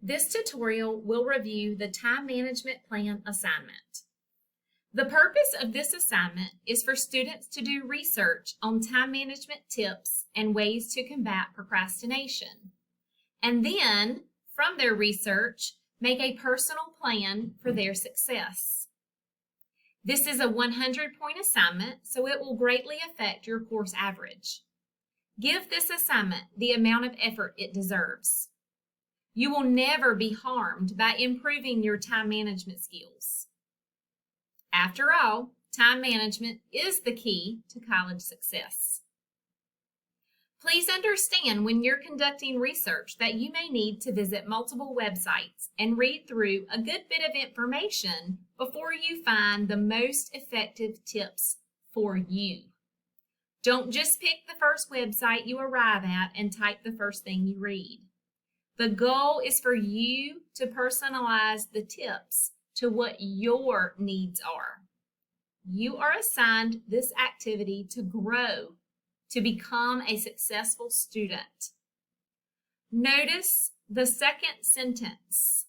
This tutorial will review the Time Management Plan assignment. The purpose of this assignment is for students to do research on time management tips and ways to combat procrastination, and then, from their research, make a personal plan for their success. This is a 100-point assignment, so it will greatly affect your course average. Give this assignment the amount of effort it deserves. You will never be harmed by improving your time management skills. After all, time management is the key to college success. Please understand when you're conducting research that you may need to visit multiple websites and read through a good bit of information before you find the most effective tips for you. Don't just pick the first website you arrive at and type the first thing you read. The goal is for you to personalize the tips to what your needs are. You are assigned this activity to grow, to become a successful student. Notice the second sentence.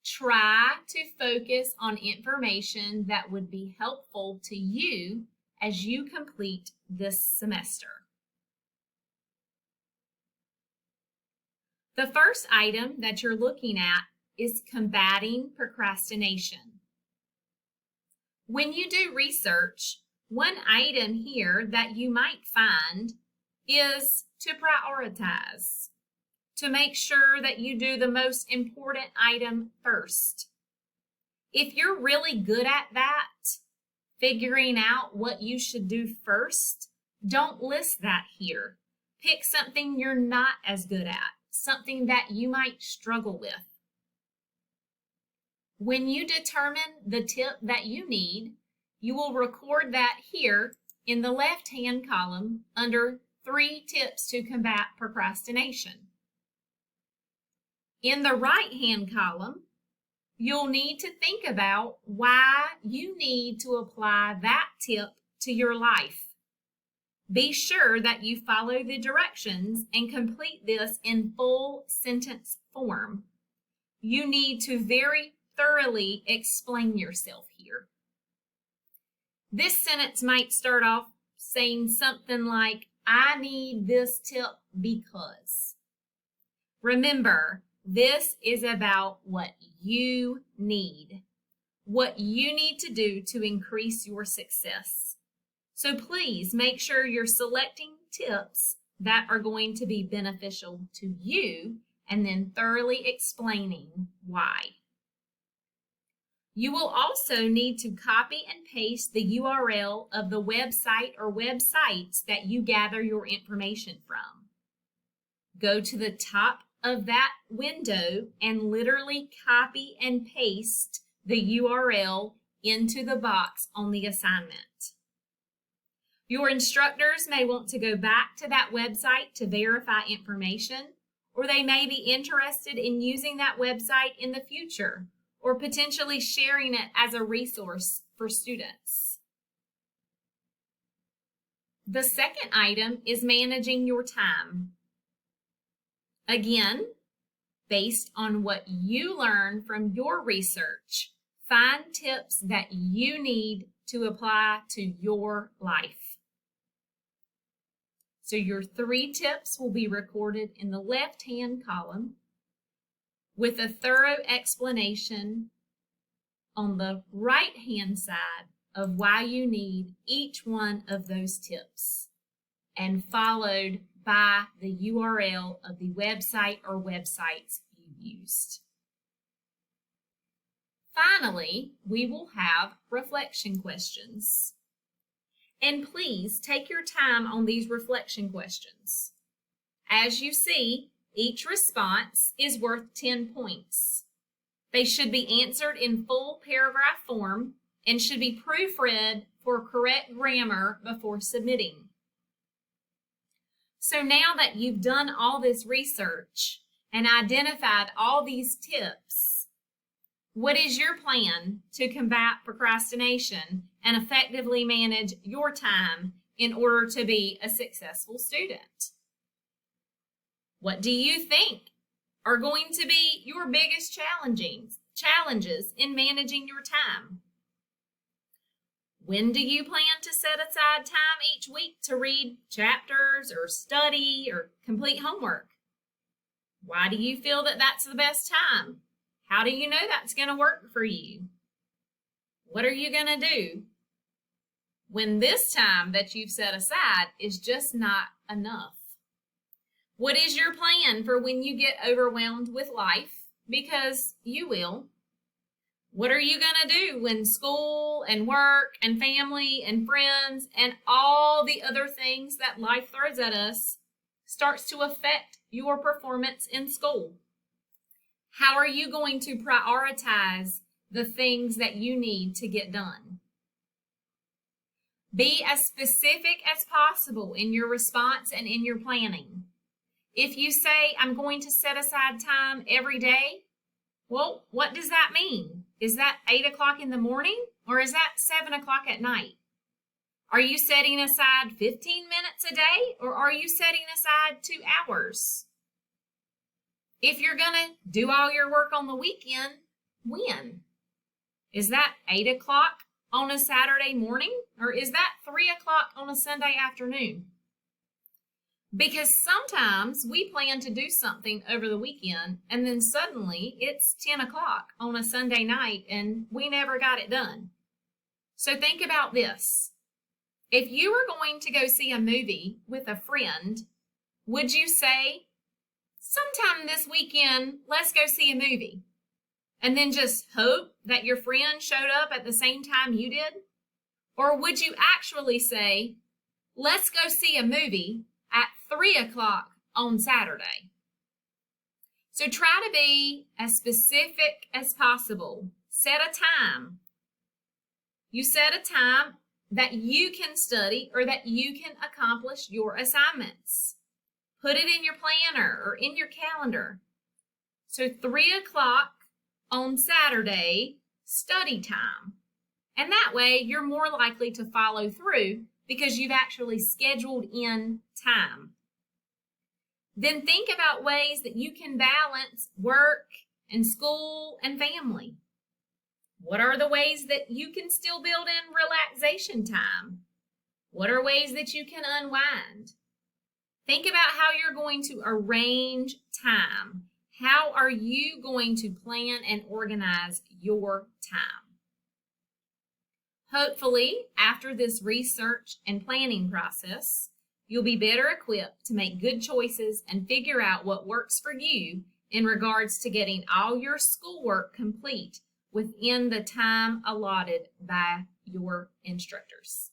Try to focus on information that would be helpful to you as you complete this semester. The first item that you're looking at is combating procrastination. When you do research, one item here that you might find is to prioritize, to make sure that you do the most important item first. If you're really good at that, figuring out what you should do first, don't list that here. Pick something you're not as good at, something that you might struggle with. When you determine the tip that you need, you will record that here in the left-hand column under 3 tips to combat procrastination. In the right-hand column, you'll need to think about why you need to apply that tip to your life. Be sure that you follow the directions and complete this in full sentence form. You need to very thoroughly explain yourself here. This sentence might start off saying something like, I need this tip because. Remember, this is about what you need to do to increase your success. So please make sure you're selecting tips that are going to be beneficial to you and then thoroughly explaining why. You will also need to copy and paste the URL of the website or websites that you gather your information from. Go to the top of that window and literally copy and paste the URL into the box on the assignment. Your instructors may want to go back to that website to verify information, or they may be interested in using that website in the future, or potentially sharing it as a resource for students. The second item is managing your time. Again, based on what you learn from your research, find tips that you need to apply to your life. So your 3 tips will be recorded in the left-hand column with a thorough explanation on the right-hand side of why you need each one of those tips, and followed by the URL of the website or websites you used. Finally, we will have reflection questions. And please take your time on these reflection questions. As you see, each response is worth 10 points. They should be answered in full paragraph form and should be proofread for correct grammar before submitting. So now that you've done all this research and identified all these tips, what is your plan to combat procrastination and effectively manage your time in order to be a successful student? What do you think? are going to be your biggest challenges in managing your time? When do you plan to set aside time each week to read chapters or study or complete homework? Why do you feel that that's the best time? How do you know that's going to work for you? What are you going to do when this time that you've set aside is just not enough? What is your plan for when you get overwhelmed with life? Because you will. What are you going to do when school and work and family and friends and all the other things that life throws at us starts to affect your performance in school? How are you going to prioritize the things that you need to get done? Be as specific as possible in your response and in your planning. If you say, I'm going to set aside time every day, well, what does that mean? Is that 8 o'clock in the morning or is that 7 o'clock at night? Are you setting aside 15 minutes a day or are you setting aside 2 hours? If you're going to do all your work on the weekend, when? Is that 8 o'clock on a Saturday morning or is that 3 o'clock on a Sunday afternoon? Because sometimes we plan to do something over the weekend and then suddenly it's 10 o'clock on a Sunday night and we never got it done. So think about this. If you were going to go see a movie with a friend, would you say, sometime this weekend, let's go see a movie, and then just hope that your friend showed up at the same time you did? Or would you actually say, let's go see a movie at 3 o'clock on Saturday? So try to be as specific as possible. Set a time. You set a time that you can study or that you can accomplish your assignments. Put it in your planner or in your calendar. So 3 o'clock on Saturday, study time. And that way you're more likely to follow through because you've actually scheduled in time. Then think about ways that you can balance work and school and family. What are the ways that you can still build in relaxation time? What are ways that you can unwind? Think about how you're going to arrange time. How are you going to plan and organize your time? Hopefully, after this research and planning process, you'll be better equipped to make good choices and figure out what works for you in regards to getting all your schoolwork complete within the time allotted by your instructors.